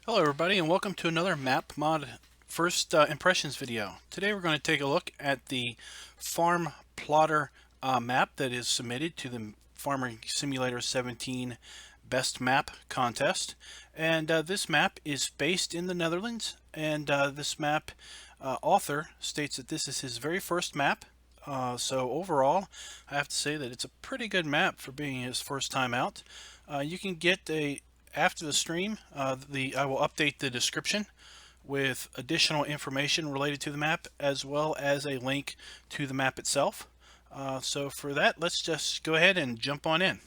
Hello everybody and welcome to another map mod first impressions video. Today we're going to take a look at the Farmpolder map that is submitted to the Farming Simulator 17 Best Map Contest. And this map is based in the Netherlands, and this map author states that this is his very first map. So overall, I have to say that it's a pretty good map for being his first time out. You can get after the stream, I will update the description with additional information related to the map, as well as a link to the map itself. So for that, let's just go ahead and jump on in.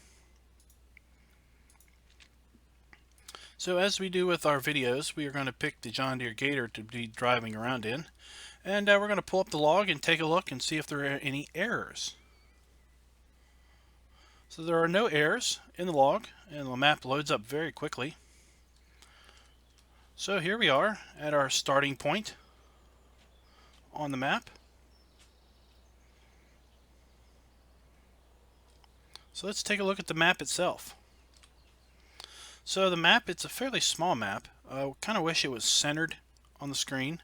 So as we do with our videos, we are going to pick the John Deere Gator to be driving around in. And we're going to pull up the log and take a look and see if there are any errors. So there are no errors in the log, and the map loads up very quickly. So here we are at our starting point on the map. So let's take a look at the map itself. So the map, it's a fairly small map. I kind of wish it was centered on the screen,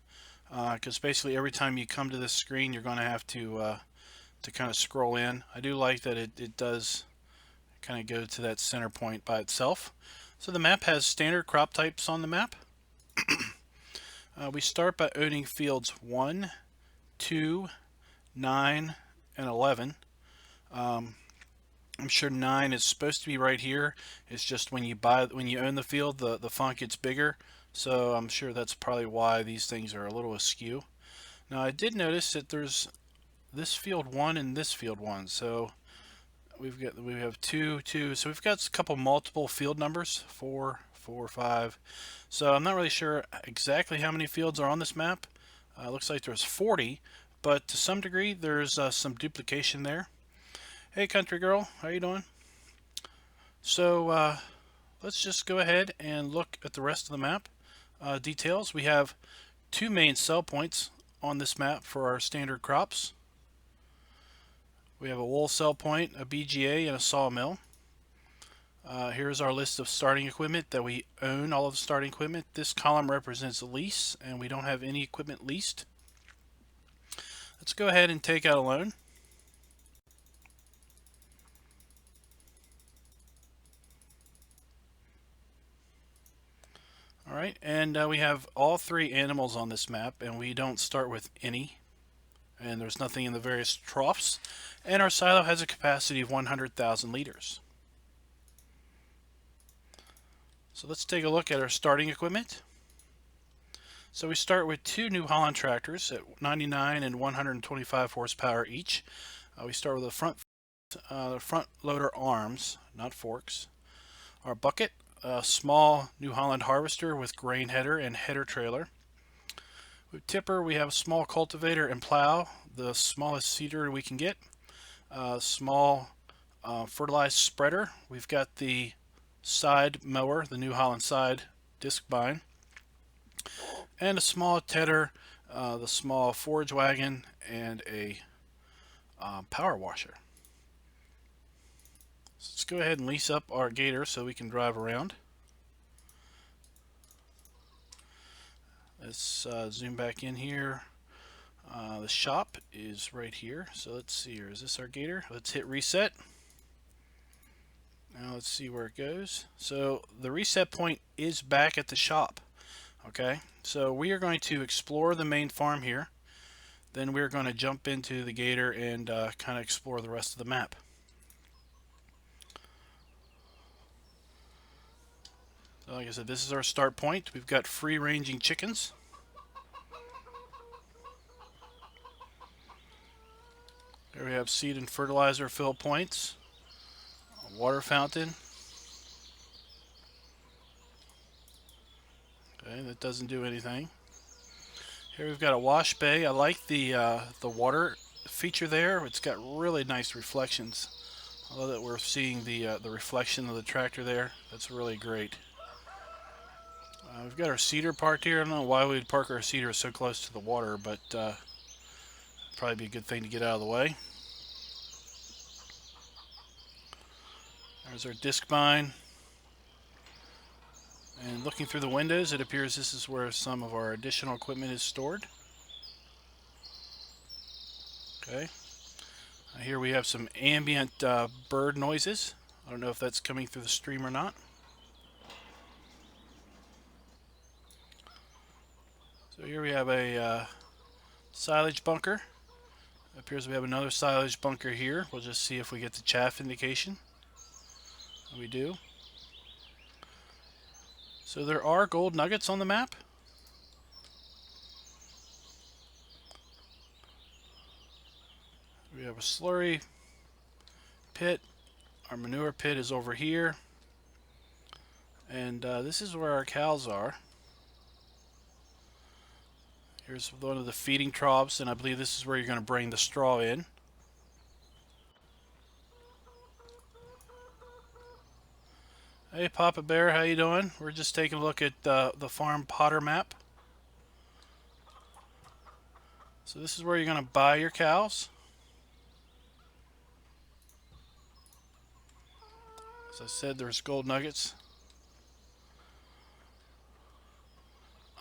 because basically every time you come to this screen you're going to have to kind of scroll in. I do like that it does kind of go to that center point by itself. So the map has standard crop types on the map. We start by owning fields 1, 2, 9, and 11. I'm sure 9 is supposed to be right here. It's just when you own the field, the font gets bigger. So I'm sure that's probably why these things are a little askew. Now I did notice that there's this field 1 and this field 1. So we have 2, 2. So we've got a couple multiple field numbers, 4, 4, 5. So I'm not really sure exactly how many fields are on this map. Looks like there's 40, but to some degree there's some duplication there. Hey country girl, how you doing? So let's just go ahead and look at the rest of the map details. We have 2 main sell points on this map for our standard crops. We have a wool sell point, a BGA, and a sawmill. Here's our list of starting equipment that we own, all of the starting equipment. This column represents a lease, and we don't have any equipment leased. Let's go ahead and take out a loan. Alright, and we have all 3 animals on this map, and we don't start with any. And there's nothing in the various troughs. And our silo has a capacity of 100,000 liters. So let's take a look at our starting equipment. So we start with 2 New Holland tractors at 99 and 125 horsepower each. We start with the front loader arms, not forks. Our bucket, a small New Holland harvester with grain header and header trailer. With tipper, we have a small cultivator and plow, the smallest seeder we can get. Small fertilized spreader. We've got the side mower, the New Holland side disc bine, and a small tedder, the small forage wagon, and a power washer. So let's go ahead and lease up our Gator so we can drive around. Let's zoom back in here. The shop is right here. So let's see here. Is this our Gator? Let's hit reset. Now let's see where it goes. So the reset point is back at the shop. Okay, so we are going to explore the main farm here. Then we're going to jump into the Gator and kind of explore the rest of the map. So like I said, this is our start point. We've got free ranging chickens. Here we have seed and fertilizer fill points. A water fountain. Okay, that doesn't do anything. Here we've got a wash bay. I like the water feature there. It's got really nice reflections. I love that we're seeing the reflection of the tractor there. That's really great. We've got our seeder parked here. I don't know why we'd park our seeder so close to the water, but probably be a good thing to get out of the way. There's our disc bine. And looking through the windows, it appears this is where some of our additional equipment is stored. Okay. Here we have some ambient bird noises. I don't know if that's coming through the stream or not. So here we have a silage bunker. It appears we have another silage bunker here. We'll just see if we get the chaff indication. We do. So there are gold nuggets on the map. We have a slurry pit. Our manure pit is over here. And this is where our cows are. Here's one of the feeding troughs, and I believe this is where you're going to bring the straw in. Hey Papa Bear, how you doing? We're just taking a look at the Farmpolder map. So this is where you're going to buy your cows. As I said, there's gold nuggets.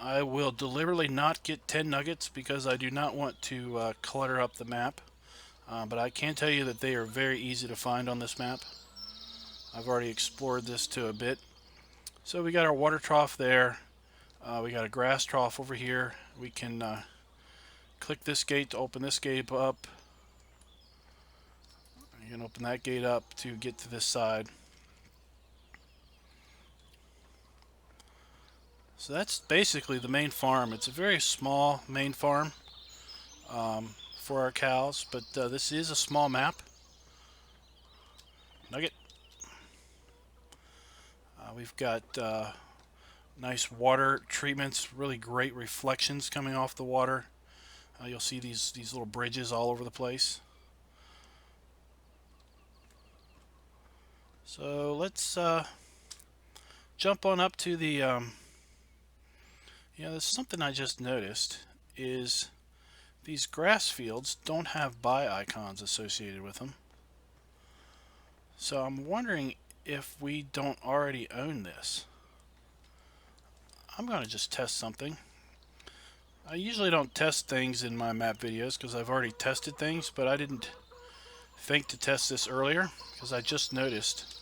I will deliberately not get 10 nuggets because I do not want to clutter up the map. But I can tell you that they are very easy to find on this map. I've already explored this to a bit. So we got our water trough there. We got a grass trough over here. We can click this gate to open this gate up. You can open that gate up to get to this side. So that's basically the main farm. It's a very small main farm for our cows, but this is a small map. Nugget. We've got nice water treatments, really great reflections coming off the water. You'll see these little bridges all over the place. So let's jump on up to the there's something I just noticed is these grass fields don't have buy icons associated with them. So I'm wondering if we don't already own this. I'm going to just test something. I usually don't test things in my map videos because I've already tested things, but I didn't think to test this earlier because I just noticed.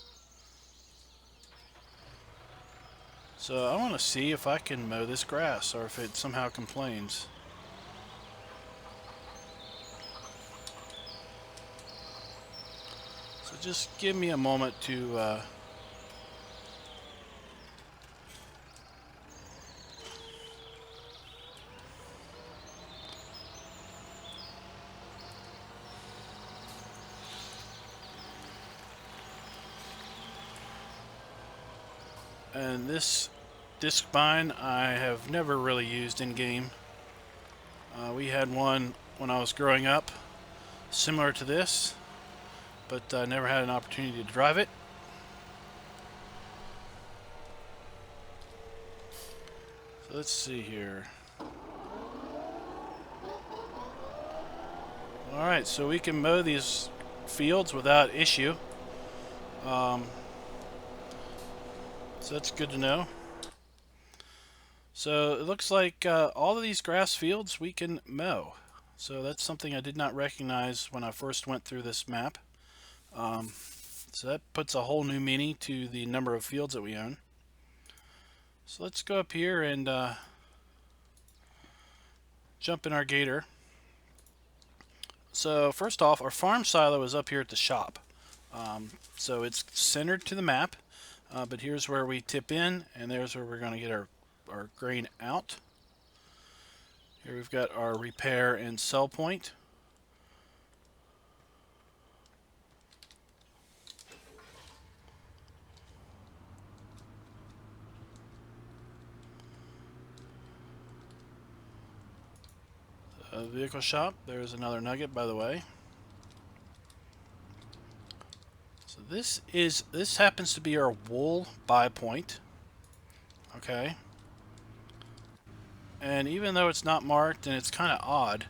So I want to see if I can mow this grass or if it somehow complains. So just give me a moment to and this disc mine I have never really used in game. We had one when I was growing up similar to this, but I never had an opportunity to drive it. So let's see here. Alright, so we can mow these fields without issue. So that's good to know. So it looks like all of these grass fields we can mow. So that's something I did not recognize when I first went through this map. So that puts a whole new meaning to the number of fields that we own. So let's go up here and jump in our gator. So first off, our farm silo is up here at the shop. So it's centered to the map. But here's where we tip in, and there's where we're going to get our grain out. Here we've got our repair and sell point. Vehicle shop, there's another nugget, by the way. So this happens to be our wool buy point. Okay. And even though it's not marked and it's kind of odd,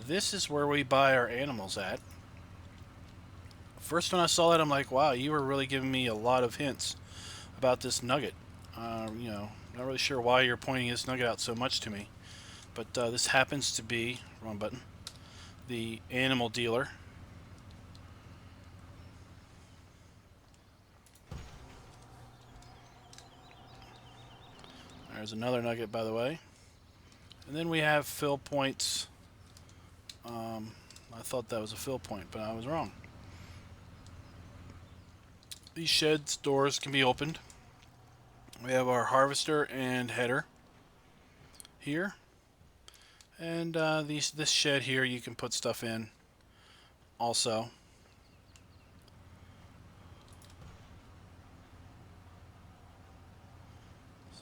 this is where we buy our animals at. First when I saw that, I'm like, wow, you were really giving me a lot of hints about this nugget. You know, not really sure why you're pointing this nugget out so much to me, but this happens to be, wrong button, the animal dealer. There's another nugget, by the way. And then we have fill points. I thought that was a fill point, but I was wrong. These sheds doors can be opened. We have our harvester and header here. And this shed here, you can put stuff in also.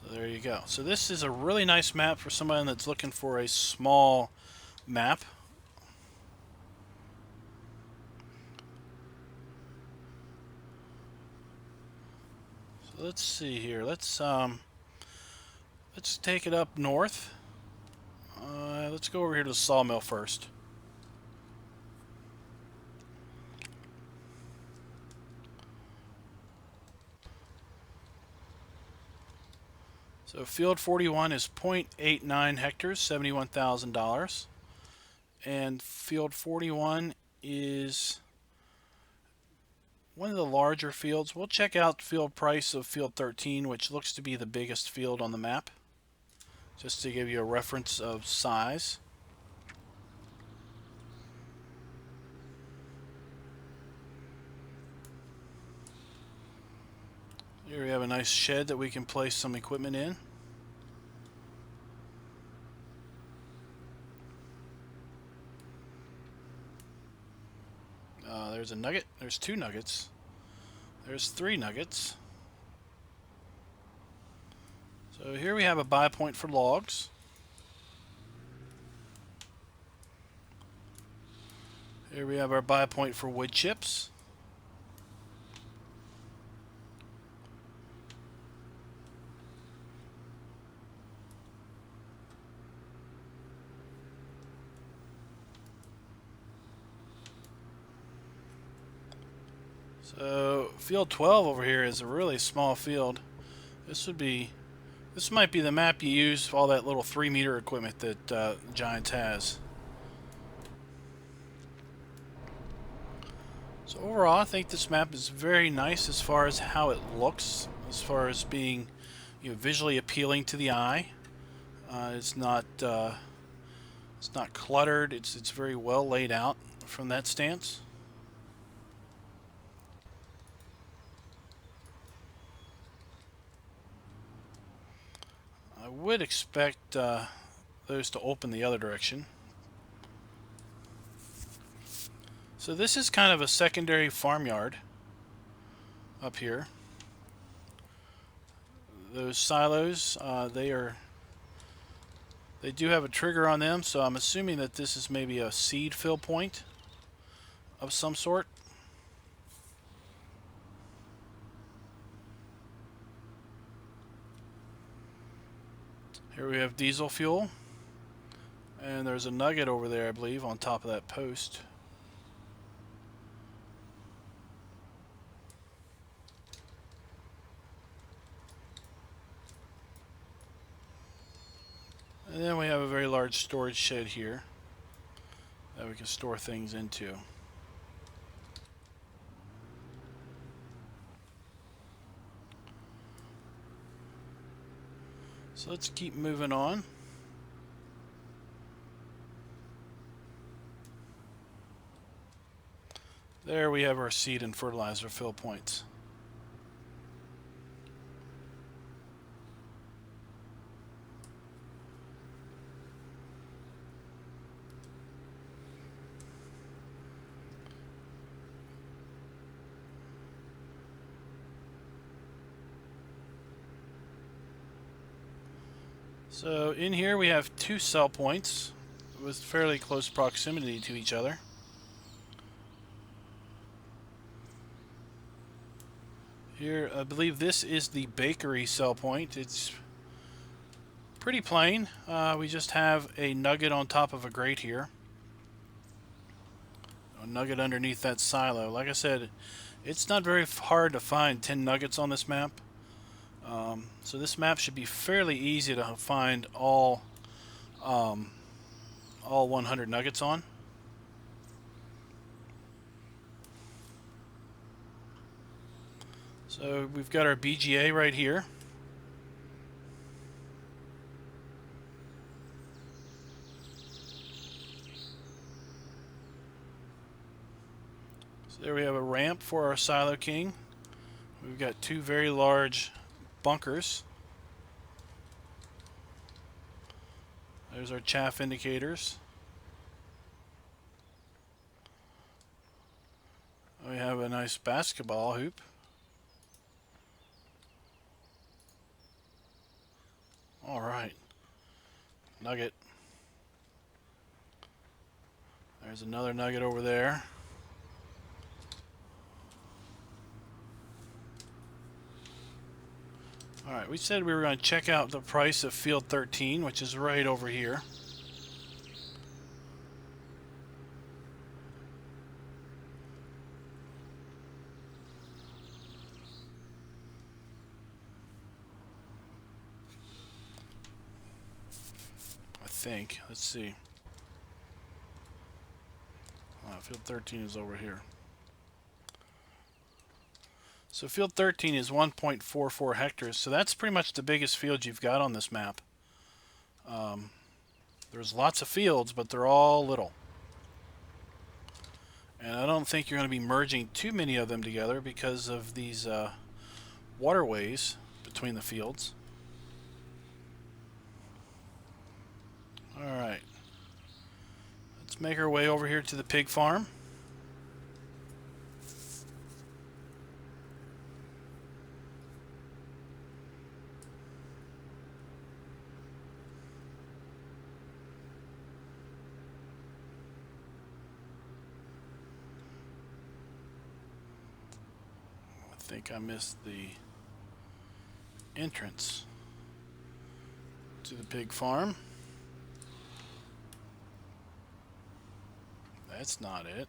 So there you go. So this is a really nice map for someone that's looking for a small map. So let's see here. Let's take it up north. Let's go over here to the sawmill first. So field 41 is 0.89 hectares, $71,000. And field 41 is one of the larger fields. We'll check out field price of field 13, which looks to be the biggest field on the map, just to give you a reference of size. Here we have a nice shed that we can place some equipment in. There's a nugget. There's 2 nuggets. There's 3 nuggets. So here we have a buy point for logs. Here we have our buy point for wood chips. So field 12 over here is a really small field. This might be the map you use for all that little 3-meter equipment that Giants has. So overall, I think this map is very nice as far as how it looks, as far as being, you know, visually appealing to the eye. It's not cluttered. It's very well laid out from that stance. I would expect those to open the other direction. So this is kind of a secondary farmyard up here. Those silos, they do have a trigger on them, so I'm assuming that this is maybe a seed fill point of some sort. Here we have diesel fuel, and there's a nugget over there, I believe, on top of that post. And then we have a very large storage shed here that we can store things into. So let's keep moving on. There we have our seed and fertilizer fill points. So in here we have 2 sell points with fairly close proximity to each other. Here, I believe this is the bakery sell point. It's pretty plain. We just have a nugget on top of a grate here. A nugget underneath that silo. Like I said, it's not very hard to find 10 nuggets on this map. So this map should be fairly easy to find all 100 nuggets on. So we've got our BGA right here. So there we have a ramp for our Silo King. We've got two very large bunkers. There's our chaff indicators. We have a nice basketball hoop. All right, nugget. There's another nugget over there. All right, we said we were going to check out the price of field 13, which is right over here. I think. Let's see. Field 13 is over here. So field 13 is 1.44 hectares, so that's pretty much the biggest field you've got on this map. There's lots of fields, but they're all little. And I don't think you're going to be merging too many of them together because of these waterways between the fields. Alright. Let's make our way over here to the pig farm. I think I missed the entrance to the pig farm. That's not it.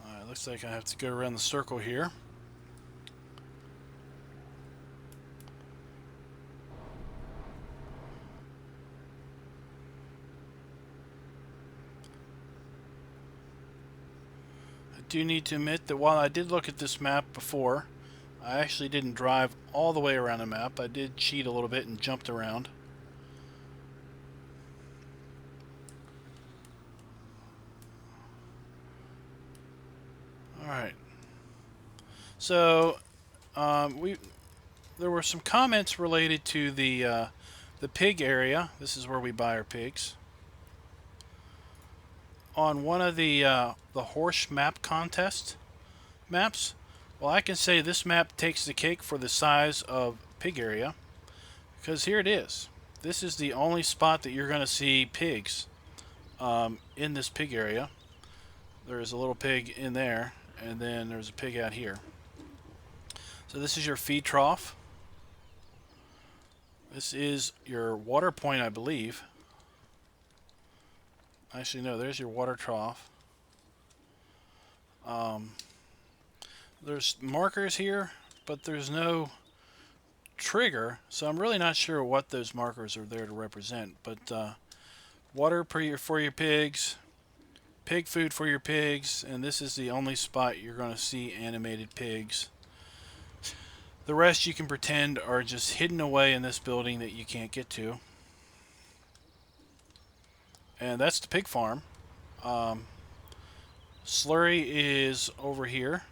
Alright, looks like I have to go around the circle here. I do need to admit that while I did look at this map before, I actually didn't drive all the way around the map. I did cheat a little bit and jumped around. Alright. So, there were some comments related to the pig area. This is where we buy our pigs. On one of the horse map contest maps, well, I can say this map takes the cake for the size of pig area, because here it is. This is the only spot that you're going to see pigs in this pig area. There's a little pig in there, and then there's a pig out here. So this is your feed trough. This is your water point, I believe. Actually, no, there's your water trough. There's markers here, but there's no trigger, so I'm really not sure what those markers are there to represent. But water for your pigs, pig food for your pigs, and this is the only spot you're going to see animated pigs. The rest you can pretend are just hidden away in this building that you can't get to. And that's the pig farm. Slurry is over here,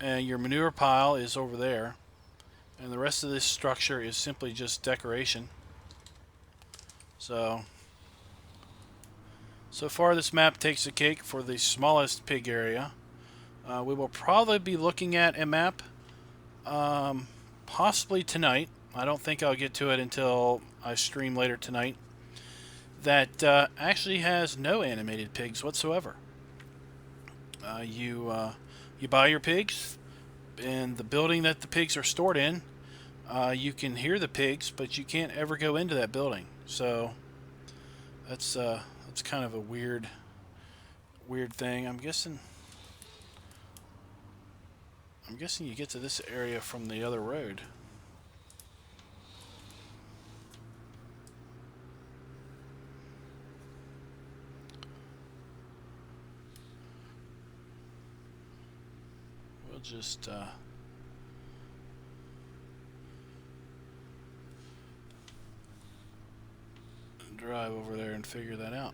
and your manure pile is over there, and the rest of this structure is simply just decoration. So far this map takes the cake for the smallest pig area. We will probably be looking at a map possibly tonight. I don't think I'll get to it until I stream later tonight. That actually has no animated pigs whatsoever. You buy your pigs, and the building that the pigs are stored in, you can hear the pigs, but you can't ever go into that building. So that's kind of a weird thing. I'm guessing. I'm guessing you get to this area from the other road. We'll just drive over there and figure that out.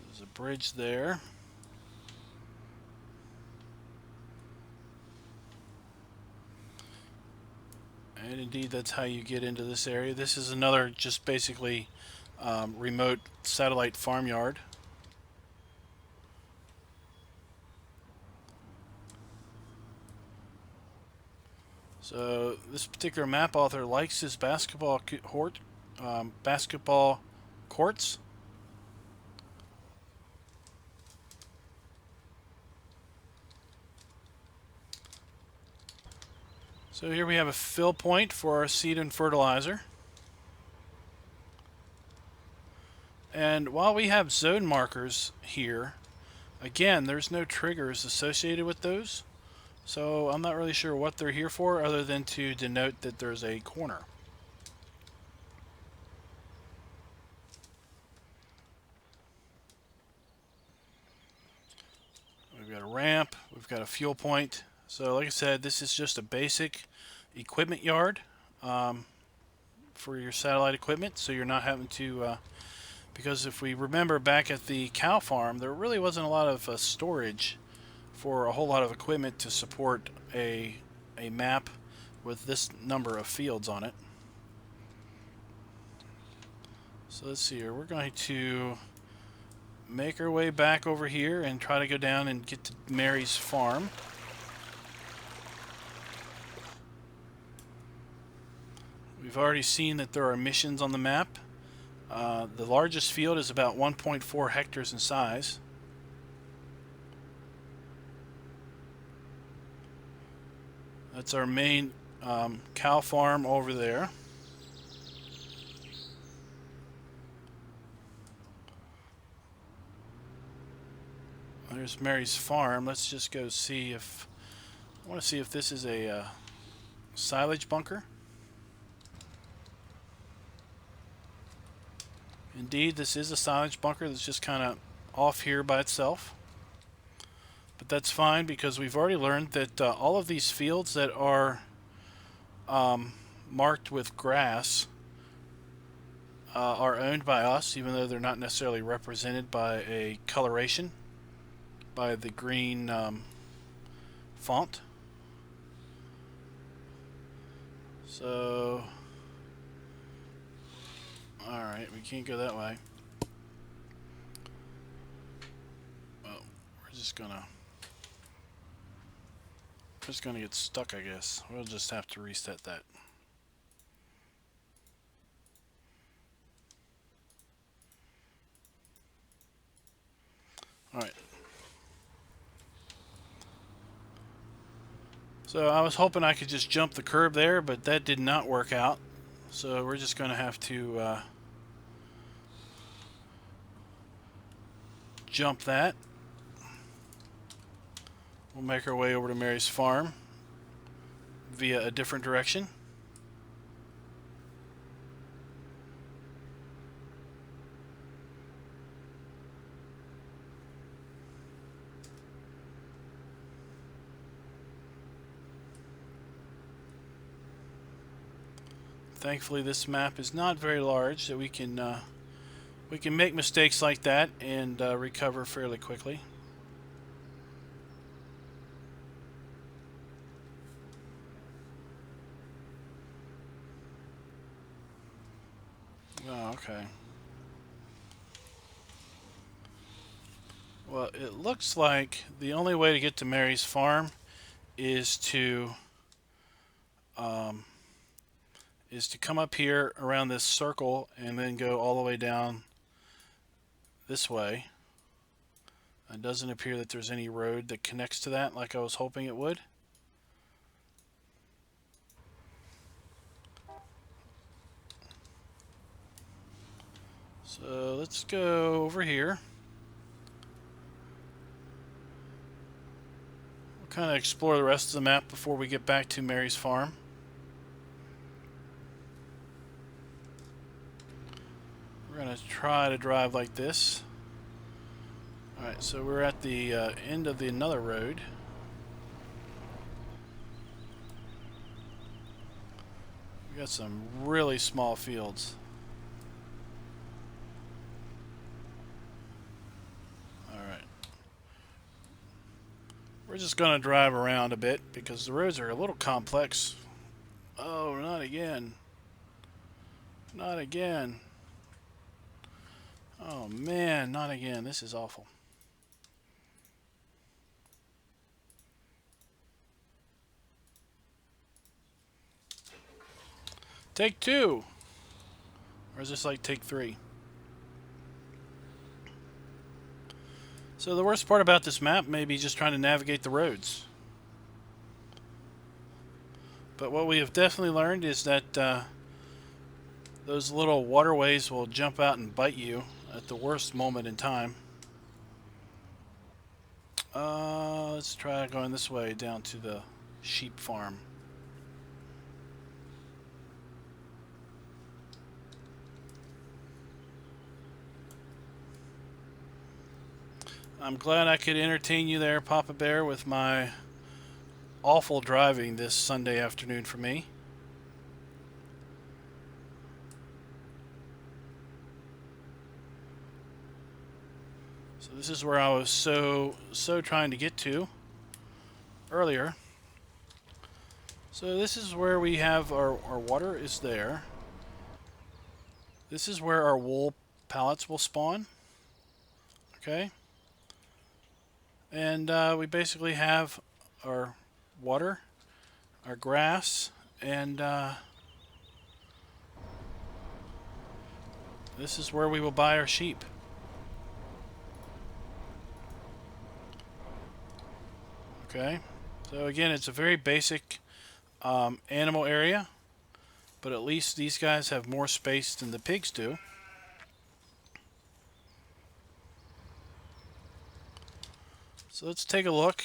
There's a bridge there. And indeed, that's how you get into this area. This is another just basically remote satellite farmyard. So this particular map author likes his basketball courts. So here we have a fill point for our seed and fertilizer. And while we have zone markers here, again, there's no triggers associated with those. So I'm not really sure what they're here for other than to denote that there's a corner. We've got a ramp, we've got a fuel point. So like I said, this is just a basic equipment yard for your satellite equipment, so you're not having to because if we remember back at the cow farm, there really wasn't a lot of storage for a whole lot of equipment to support a map with this number of fields on it. So let's see here, we're going to make our way back over here and try to go down and get to Mary's farm. We've already seen that there are missions on the map. The largest field is about 1.4 hectares in size. That's our main cow farm over there. There's Mary's farm. Let's just go see if... I want to see if this is a silage bunker. Indeed, this is a silage bunker that's just kind of off here by itself. But that's fine because we've already learned that all of these fields that are marked with grass are owned by us, even though they're not necessarily represented by a coloration, by the green font. So... Alright, we can't go that way. Well, we're just gonna get stuck, I guess. We'll just have to reset that. Alright. So I was hoping I could just jump the curb there, but that did not work out. So we're just gonna have to jump that. We'll make our way over to Mary's farm via a different direction. Thankfully, this map is not very large, so we can make mistakes like that and recover fairly quickly. Oh, okay. Well, it looks like the only way to get to Mary's farm is to come up here around this circle and then go all the way down this way. It doesn't appear that there's any road that connects to that like I was hoping it would. So let's go over here. kind of explore the rest of the map before we get back to Mary's farm. We're going to try to drive like this. Alright, so we're at the end of another road. We got some really small fields. Alright. We're just going to drive around a bit because the roads are a little complex. Oh, not again. Not again. Oh man, not again. This is awful. Take two. Or is this like take three? So the worst part about this map may be just trying to navigate the roads. But what we have definitely learned is that those little waterways will jump out and bite you at the worst moment in time. Let's try going this way down to the sheep farm. I'm glad I could entertain you there, Papa Bear, with my awful driving this Sunday afternoon for me. So this is where I was so trying to get to earlier. So this is where we have our water is there. This is where our wool pallets will spawn. Okay. And we basically have our water, our grass, and this is where we will buy our sheep. Okay, so again, it's a very basic animal area, but at least these guys have more space than the pigs do. So let's take a look.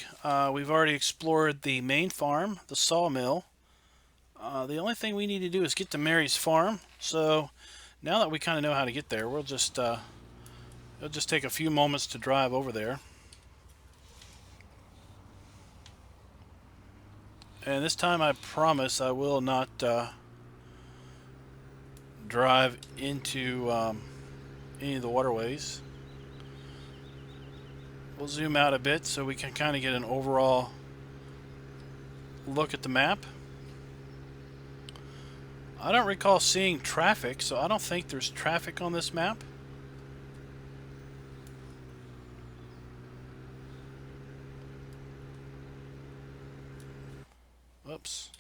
We've already explored the main farm, the sawmill. The only thing we need to do is get to Mary's farm. So now that we kind of know how to get there, we'll just it'll just take a few moments to drive over there. And this time I promise I will not drive into any of the waterways. We'll zoom out a bit so we can kind of get an overall look at the map. I don't recall seeing traffic, so I don't think there's traffic on this map. Whoops.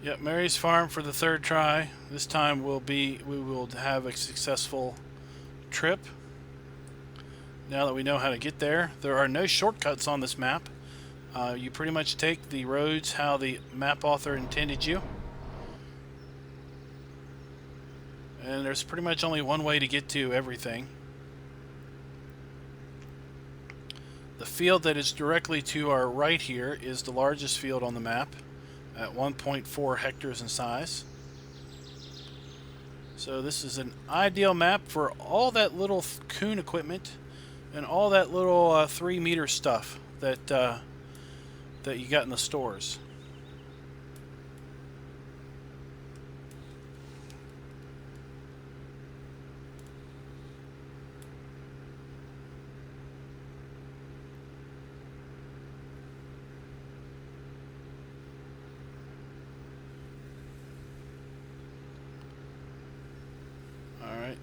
Yep, Mary's farm for the third try. This time we will have a successful trip. Now that we know how to get there, there are no shortcuts on this map. You pretty much take the roads how the map author intended you. And there's pretty much only one way to get to everything. The field that is directly to our right here is the largest field on the map at 1.4 hectares in size. So this is an ideal map for all that little coon equipment and all that little 3-meter stuff that that you got in the stores.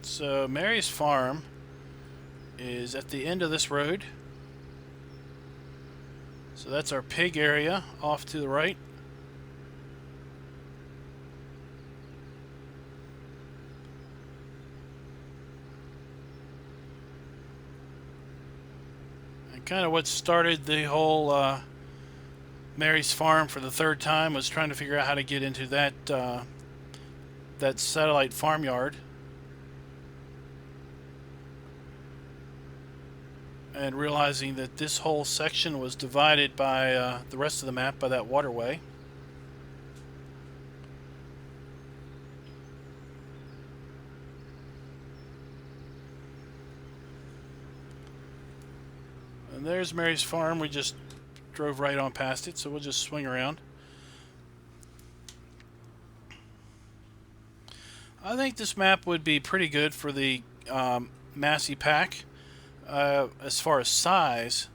So Mary's farm is at the end of this road. So that's our pig area off to the right. And kind of what started the whole Mary's farm for the third time was trying to figure out how to get into that that satellite farmyard and realizing that this whole section was divided by the rest of the map by that waterway. And there's Mary's farm. We just drove right on past it, so we'll just swing around. I think this map would be pretty good for the Massey pack. As far as size,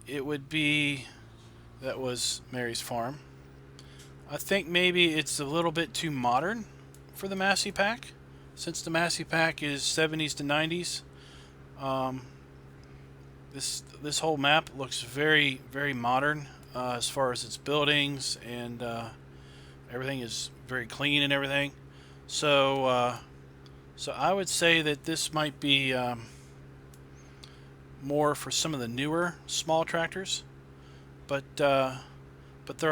it would be, that was Mary's farm. I think maybe it's a little bit too modern for the Massey pack, since the Massey pack is 70s to 90s. This whole map looks very, very modern as far as its buildings, and everything is very clean and everything. So so I would say that this might be more for some of the newer small tractors, but there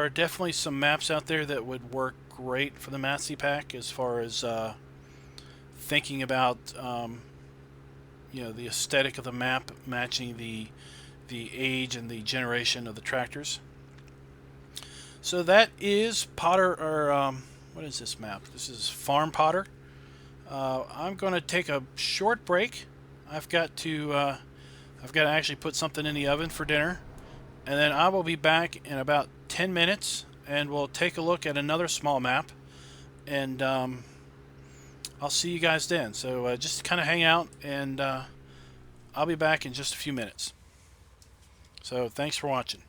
are definitely some maps out there that would work great for the Massey pack as far as thinking about you know, the aesthetic of the map matching the age and the generation of the tractors. So that is Potter, or what is this map? This is Farmpolder. I'm going to take a short break. I've got to actually put something in the oven for dinner, and then I will be back in about 10 minutes, and we'll take a look at another small map, and I'll see you guys then. So just kind of hang out, and I'll be back in just a few minutes. So thanks for watching.